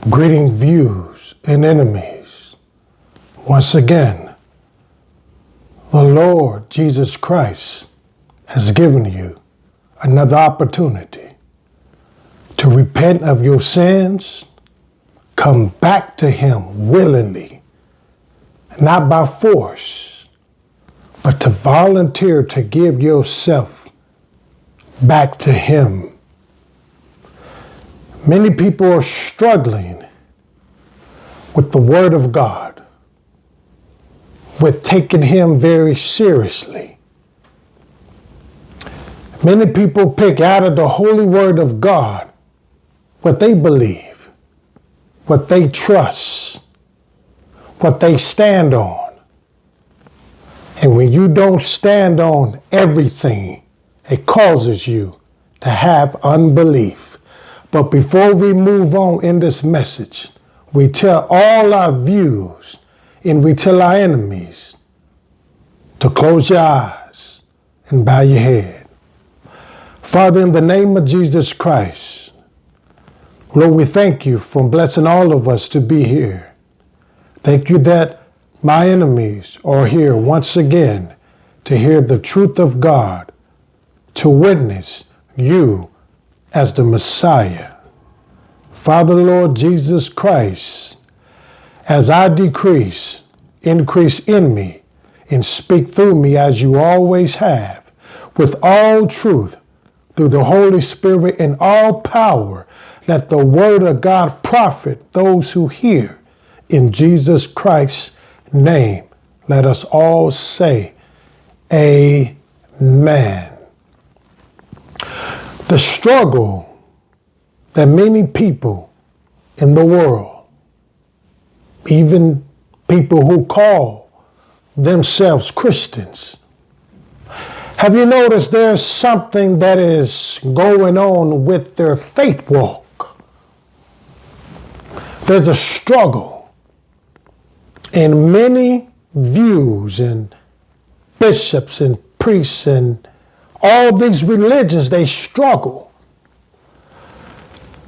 Greeting views and enemies. Once again, the Lord Jesus Christ has given you another opportunity to repent of your sins, come back to Him willingly, not by force, but to volunteer to give yourself back to Him. Many people are struggling with the Word of God, with taking Him very seriously. Many people pick out of the holy Word of God what they believe, what they trust, what they stand on. And when you don't stand on everything, it causes you to have unbelief. But before we move on in this message, we tell all our views and we tell our enemies to close your eyes and bow your head. Father, in the name of Jesus Christ, Lord, we thank you for blessing all of us to be here. Thank you that my enemies are here once again to hear the truth of God, to witness you as the Messiah. Father, Lord Jesus Christ, as I decrease, increase in me and speak through me as you always have, with all truth, through the Holy Spirit and all power, let the word of God profit those who hear. In Jesus Christ's name, let us all say, Amen. The struggle that many people in the world, even people who call themselves Christians, have you noticed there's something that is going on with their faith walk? There's a struggle in many views and bishops and priests and all these religions, they struggle.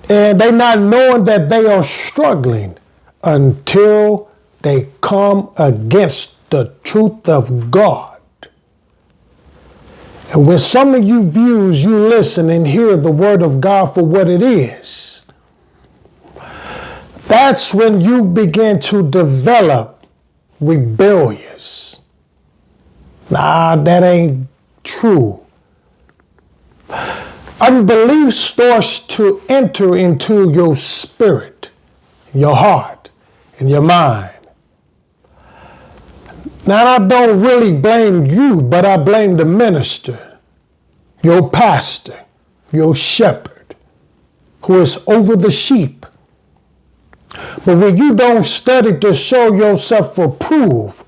And they're not knowing that they are struggling until they come against the truth of God. And when some of you views, you listen and hear the word of God for what it is, that's when you begin to develop rebellious. Nah, that ain't true. Unbelief starts to enter into your spirit, your heart, and your mind. Now, I don't really blame you, but I blame the minister, your pastor, your shepherd, who is over the sheep. But when you don't study to show yourself approved,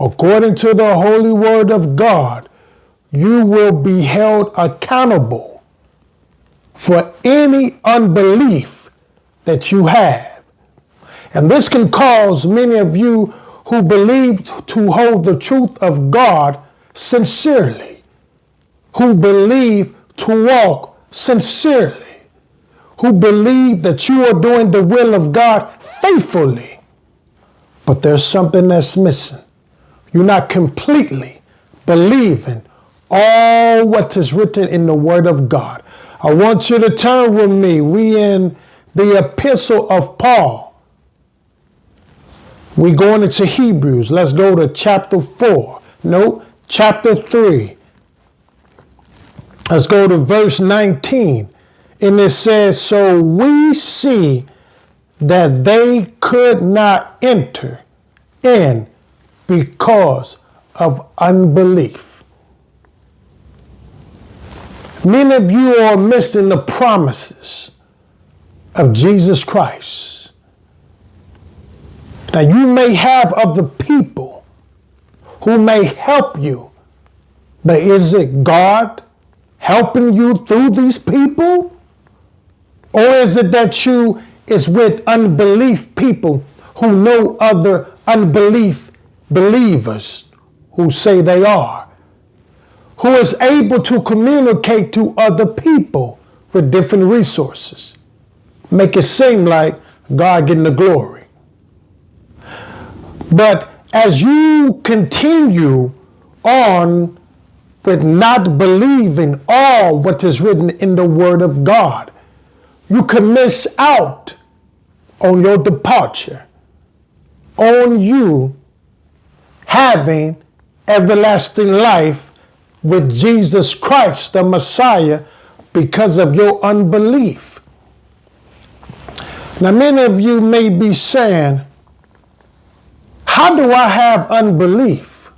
according to the holy word of God, you will be held accountable for any unbelief that you have. And this can cause many of you who believe to hold the truth of God sincerely, who believe to walk sincerely, who believe that you are doing the will of God faithfully. But there's something that's missing. You're not completely believing all what is written in the Word of God. I want you to turn with me. We in the epistle of Paul. We going into Hebrews. Let's go to chapter 4. No, chapter 3. Let's go to verse 19. And it says, so we see that they could not enter in because of unbelief. Many of you are missing the promises of Jesus Christ. Now, you may have other people who may help you, but is it God helping you through these people? Or is it that you is with unbelief people who know other unbelief believers who say they are, who is able to communicate to other people with different resources? Make it seem like God getting the glory. But as you continue on with not believing all what is written in the Word of God, you can miss out on your departure, on you having everlasting life with Jesus Christ, the Messiah, because of your unbelief. Now, many of you may be saying, how do I have unbelief?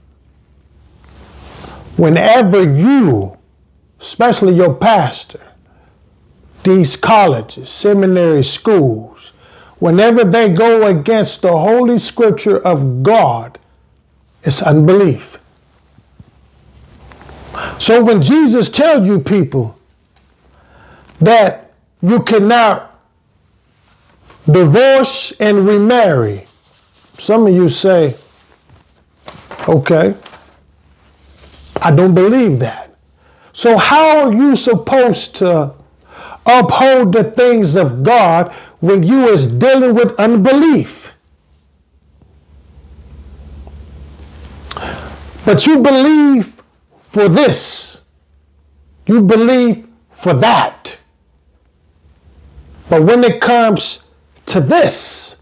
Whenever you, especially your pastor, these colleges, seminary schools, whenever they go against the Holy Scripture of God, it's unbelief. So when Jesus tells you people that you cannot divorce and remarry, some of you say, okay, I don't believe that. So how are you supposed to uphold the things of God when you is dealing with unbelief? But you believe for this. You believe for that. But when it comes to this,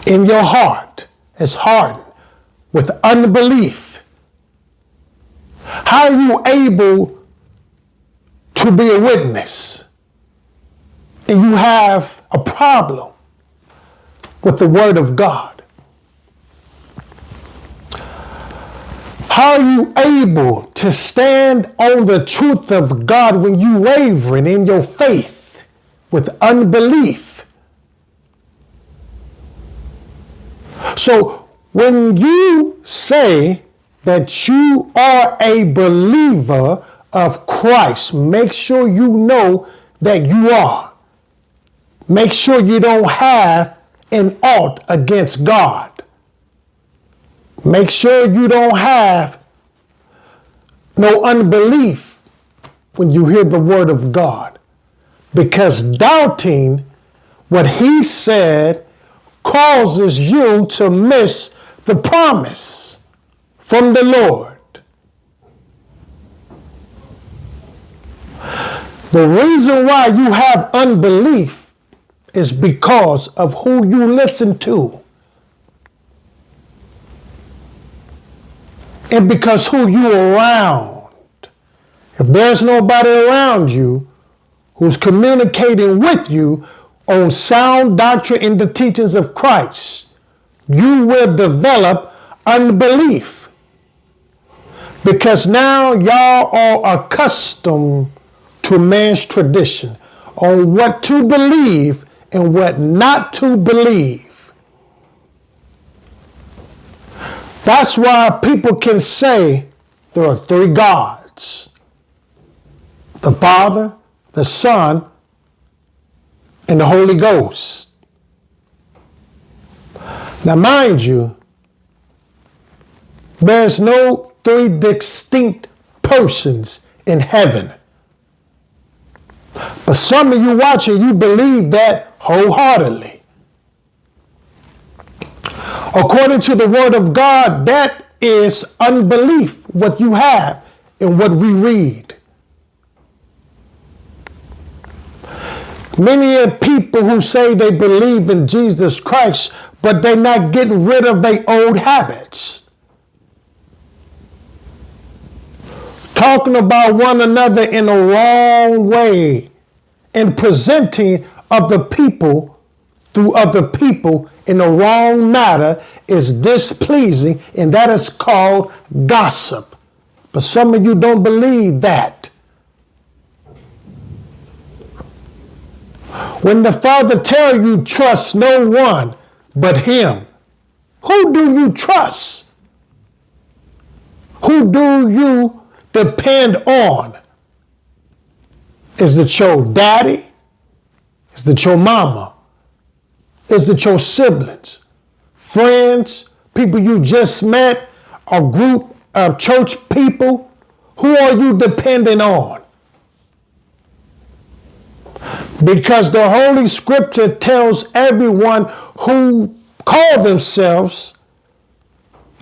in your heart, it's hardened with unbelief. How are you able to be a witness and you have a problem with the Word of God? How are you able to stand on the truth of God when you wavering in your faith with unbelief? So when you say that you are a believer of Christ, make sure you know that you are. Make sure you don't have an ought against God. Make sure you don't have no unbelief when you hear the word of God. Because doubting what he said causes you to miss the promise from the Lord. The reason why you have unbelief is because of who you listen to. And because who you around. If there's nobody around you who's communicating with you on sound doctrine and the teachings of Christ, you will develop unbelief. Because now y'all are accustomed to man's tradition on what to believe and what not to believe. That's why people can say there are three gods: the Father, the Son, and the Holy Ghost. Now, mind you, there's no three distinct persons in heaven. But some of you watching, you believe that wholeheartedly. According to the Word of God, that is unbelief, what you have and what we read. Many people who say they believe in Jesus Christ, but they're not getting rid of their old habits. Talking about one another in a wrong way and presenting other people through other people in a wrong matter is displeasing, and that is called gossip. But some of you don't believe that. When the Father tells you trust no one but him, who do you trust? Who do you depend on? Is it your daddy? Is it your mama? Is it your siblings, friends, people you just met, a group of church people? Who are you depending on? Because the Holy Scripture tells everyone who call themselves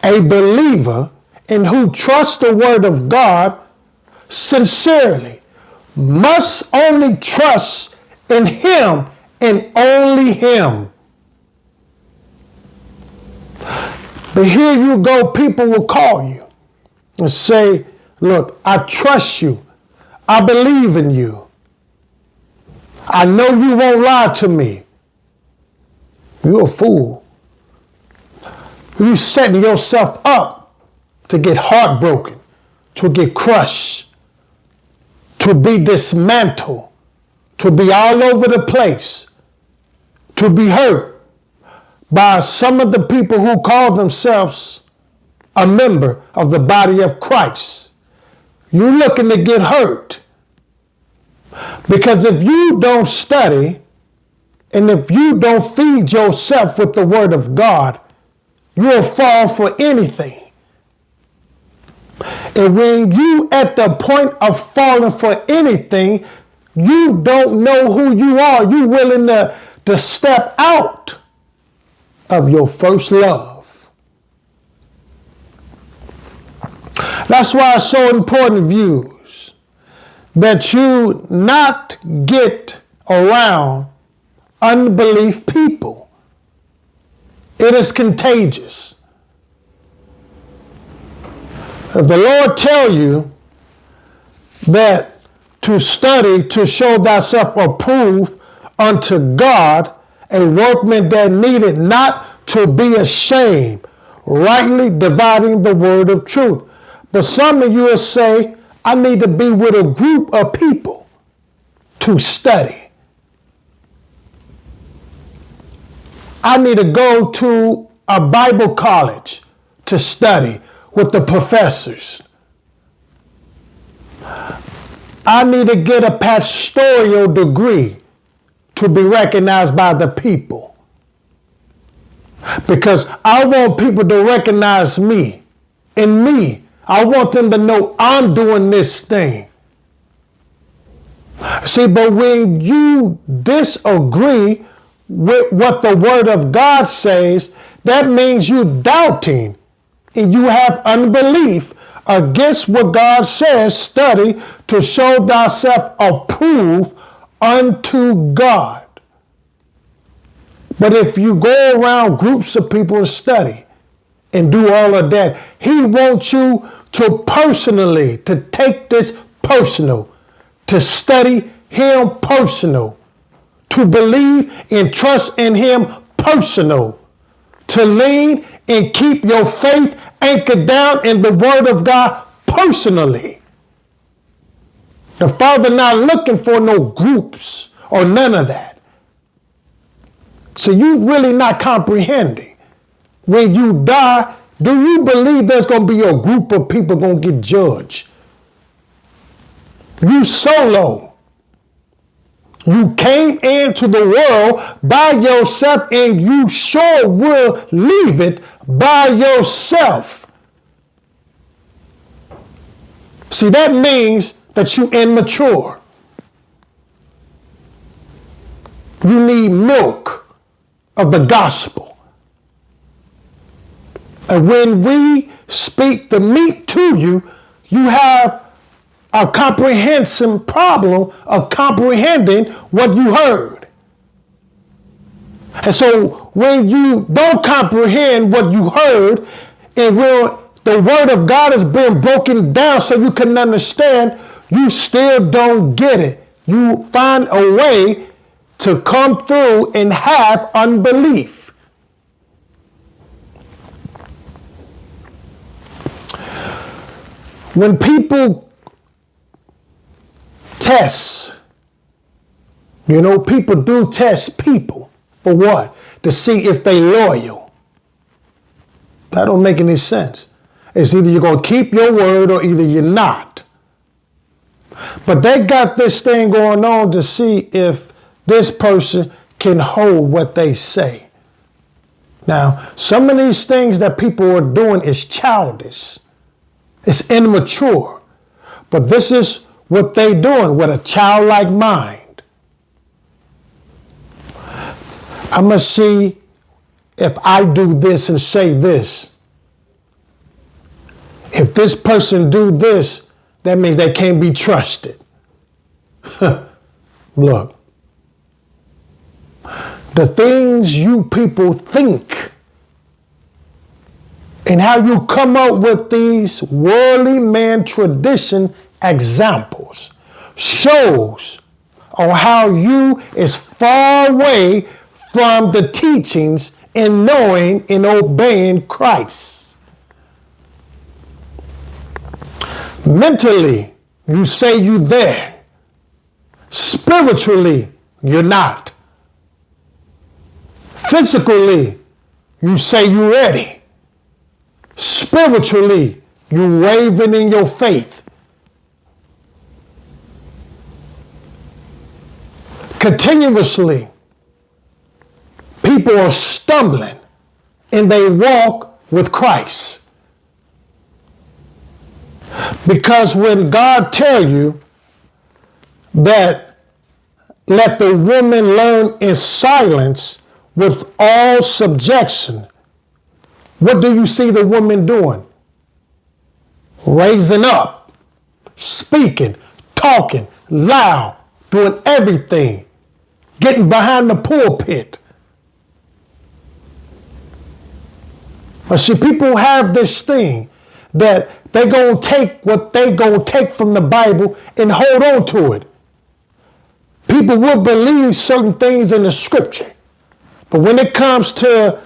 a believer and who trusts the Word of God sincerely must only trust in Him and only Him. But here you go, people will call you and say, look, I trust you. I believe in you. I know you won't lie to me. You're a fool. You're setting yourself up to get heartbroken, to get crushed, to be dismantled, to be all over the place, to be hurt by some of the people who call themselves a member of the body of Christ. You're looking to get hurt. Because if you don't study and if you don't feed yourself with the Word of God, you'll fall for anything. And when you at the point of falling for anything, you don't know who you are. You're willing to step out of your first love. That's why it's so important, viewers, that you not get around unbelief people. It is contagious. If the Lord tell you that to study to show thyself approved unto God, a workman that needed not to be ashamed, rightly dividing the word of truth. But some of you will say, I need to be with a group of people to study. I need to go to a Bible college to study with the professors. I need to get a pastoral degree to be recognized by the people. Because I want people to recognize me. In me, I want them to know I'm doing this thing. See, but when you disagree with what the Word of God says, that means you're doubting and you have unbelief against what God says. Study to show thyself approved unto God. But if you go around groups of people and study and do all of that, He wants you to personally, to take this personal, to study Him personal, to believe and trust in Him personal, to lean and keep your faith anchored down in the Word of God personally. The Father not looking for no groups or none of that. So you really not comprehending. When you die, do you believe there's going to be a group of people going to get judged? You solo. You came into the world by yourself and you sure will leave it by yourself. See, that means that you're immature. You need milk of the gospel. And when we speak the meat to you, you have a comprehensive problem of comprehending what you heard. And so when you don't comprehend what you heard, and when the Word of God has been broken down so you can understand, you still don't get it. You find a way to come through and have unbelief. When people test, people do test people for what? To see if they loyal. That don't make any sense. It's either you're going to keep your word or either you're not. But they got this thing going on to see if this person can hold what they say. Now, some of these things that people are doing is childish. It's immature. But this is what they doing with a childlike mind. I must see if I do this and say this. If this person do this, that means they can't be trusted. Look, the things you people think and how you come up with these worldly man tradition examples shows on how you is far away from the teachings and knowing and obeying Christ. Mentally, you say you there. Spiritually, you're not. Physically, you say you ready. Spiritually, you wavering in your faith. Continuously, people are stumbling and they walk with Christ. Because when God tells you that let the woman learn in silence with all subjection, what do you see the woman doing? Raising up, speaking, talking, loud, doing everything, getting behind the pulpit. But see, people have this thing that they're going to take what they're going to take from the Bible and hold on to it. People will believe certain things in the scripture. But when it comes to,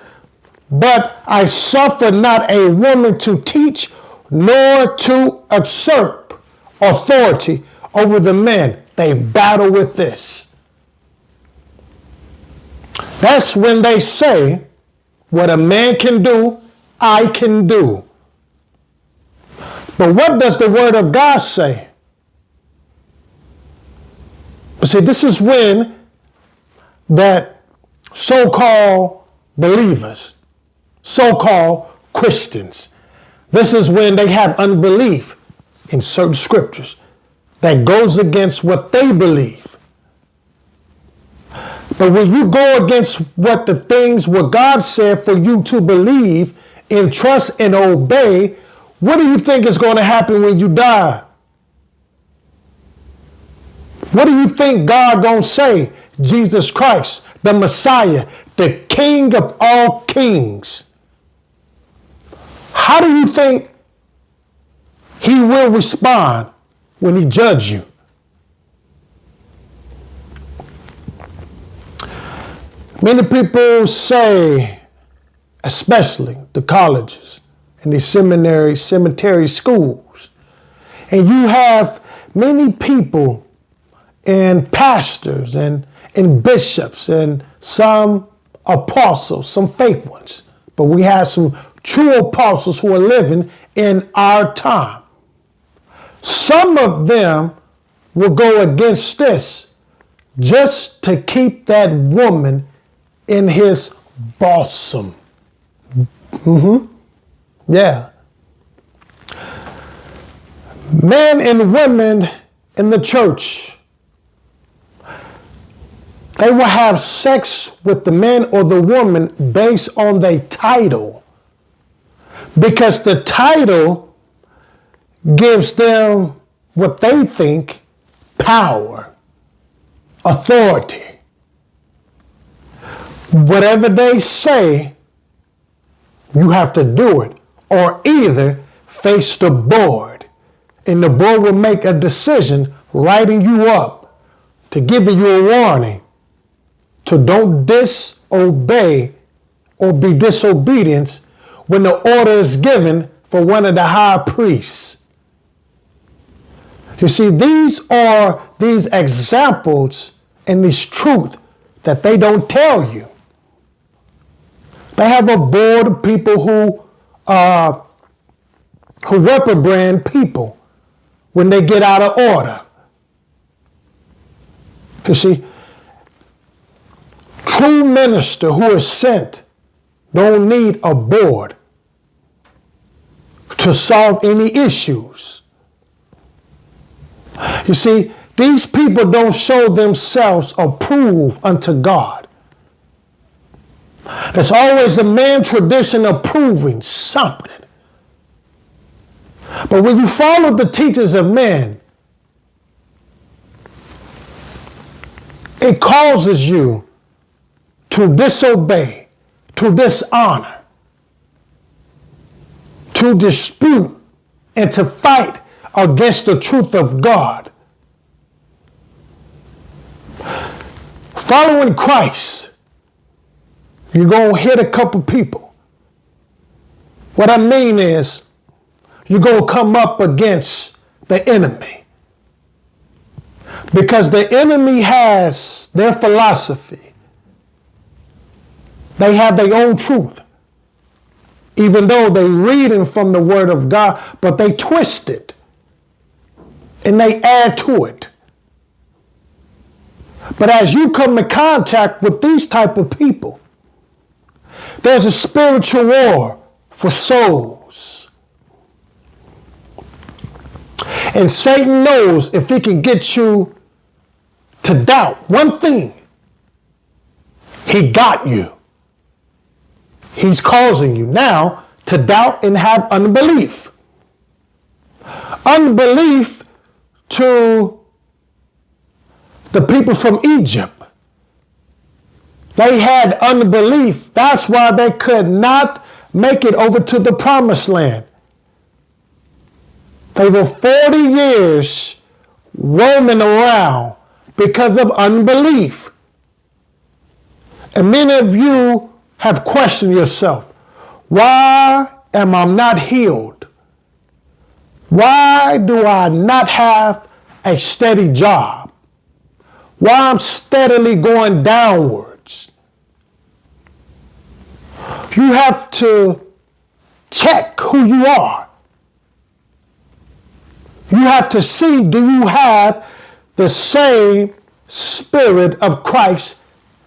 but I suffer not a woman to teach, nor to usurp authority over the men, they battle with this. That's when they say, what a man can do, I can do. But what does the word of God say? But see, this is when that so-called believers, so-called Christians, this is when they have unbelief in certain scriptures that goes against what they believe. But when you go against what the things what God said for you to believe and trust and obey, what do you think is going to happen when you die? What do you think God going to say? Jesus Christ, the Messiah, the King of all kings. How do you think he will respond when he judges you? Many people say, especially the colleges and the cemetery schools, and you have many people and pastors and bishops and some apostles, some fake ones, but we have some true apostles who are living in our time. Some of them will go against this just to keep that woman in his bosom. Yeah. Men and women in the church, they will have sex with the man or the woman based on their title. Because the title gives them what they think power, authority. Whatever they say, you have to do it, or either face the board, and the board will make a decision writing you up to giving you a warning to don't disobey or be disobedient when the order is given for one of the high priests. You see, these are these examples and this truth that they don't tell you. They have a board of people who reprobate people when they get out of order. You see, true minister who is sent don't need a board to solve any issues. You see, these people don't show themselves approved unto God. There's always a man tradition of proving something. But when you follow the teachings of men, it causes you to disobey, to dishonor, to dispute, and to fight against the truth of God. Following Christ, you're going to hit a couple people. What I mean is, you're going to come up against the enemy. Because the enemy has their philosophy. They have their own truth. Even though they're reading from the Word of God, but they twist it. And they add to it. But as you come in contact with these type of people, there's a spiritual war for souls. And Satan knows if he can get you to doubt one thing, he got you. He's causing you now to doubt and have unbelief. Unbelief to the people from Egypt. They had unbelief. That's why they could not make it over to the promised land. They were 40 years roaming around because of unbelief. And many of you have questioned yourself, why am I not healed? Why do I not have a steady job? Why I'm steadily going downwards? You have to check who you are. You have to see, do you have the same Spirit of Christ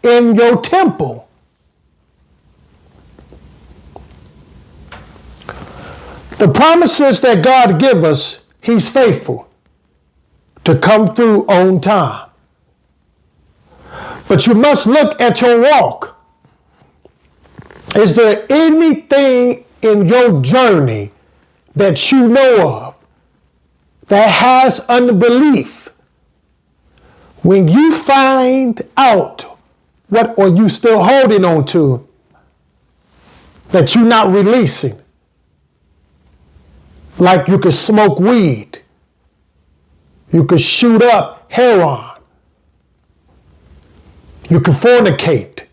in your temple? The promises that God gives us, He's faithful to come through on time. But you must look at your walk. Is there anything in your journey that you know of that has unbelief? When you find out what are you still holding on to that you're not releasing, like you could smoke weed, you could shoot up heroin, you could fornicate,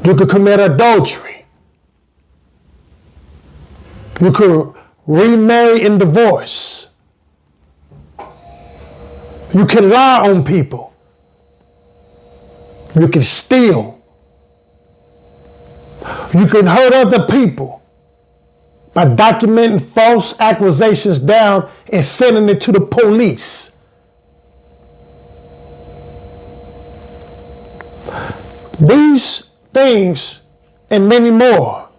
you could commit adultery, you could remarry and divorce, you can lie on people, you can steal, you can hurt other people by documenting false accusations down and sending it to the police. These things and many more,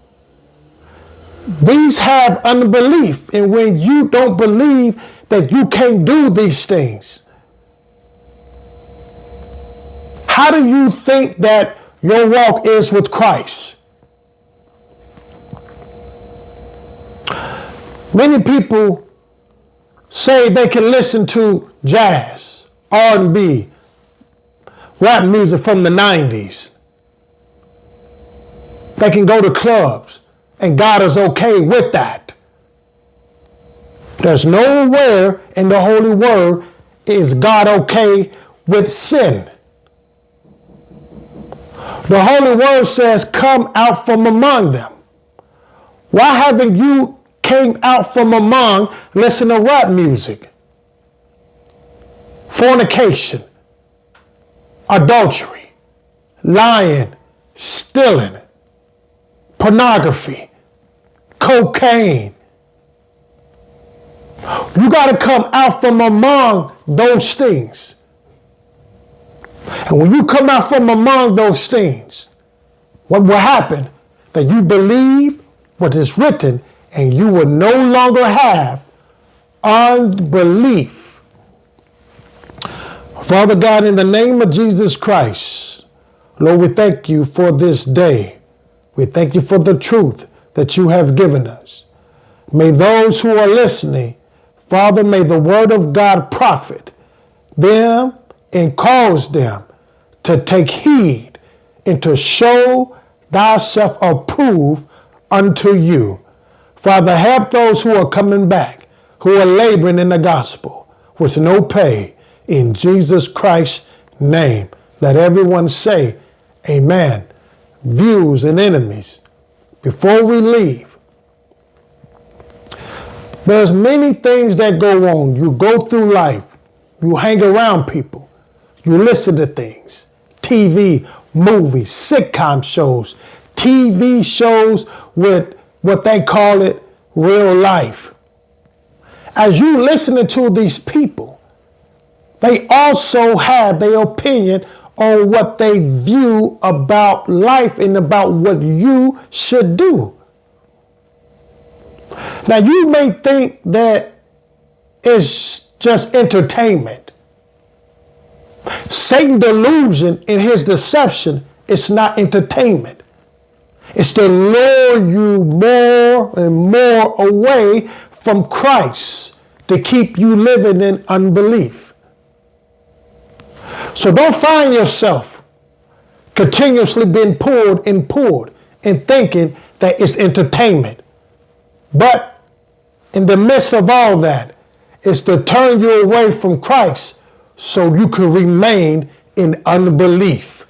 these have unbelief. And when you don't believe that you can't do these things, how do you think that your walk is with Christ? Many people say they can listen to jazz, R&B, rap music from the 90s. They can go to clubs, and God is okay with that. There's nowhere in the Holy Word is God okay with sin. The Holy Word says, come out from among them. Why haven't you came out from among listen to rap music, fornication, adultery, lying, stealing, pornography, cocaine? You got to come out from among those things. And when you come out from among those things, what will happen? That you believe what is written, and you will no longer have unbelief. Father God, in the name of Jesus Christ, Lord, we thank you for this day. We thank you for the truth that you have given us. May those who are listening, Father, may the word of God profit them and cause them to take heed and to show thyself approved unto you. Father, help those who are coming back, who are laboring in the gospel with no pay. In Jesus Christ's name, let everyone say, amen. Views and enemies. Before we leave, there's many things that go on. You go through life. You hang around people. You listen to things. TV, movies, sitcom shows, TV shows with what they call it real life. As you listening to these people, they also have their opinion on what they view about life and about what you should do. Now, you may think that it's just entertainment. Satan's delusion and his deception is not entertainment. It's to lure you more and more away from Christ, to keep you living in unbelief. So don't find yourself continuously being pulled and thinking that it's entertainment. But in the midst of all that, it's to turn you away from Christ so you can remain in unbelief.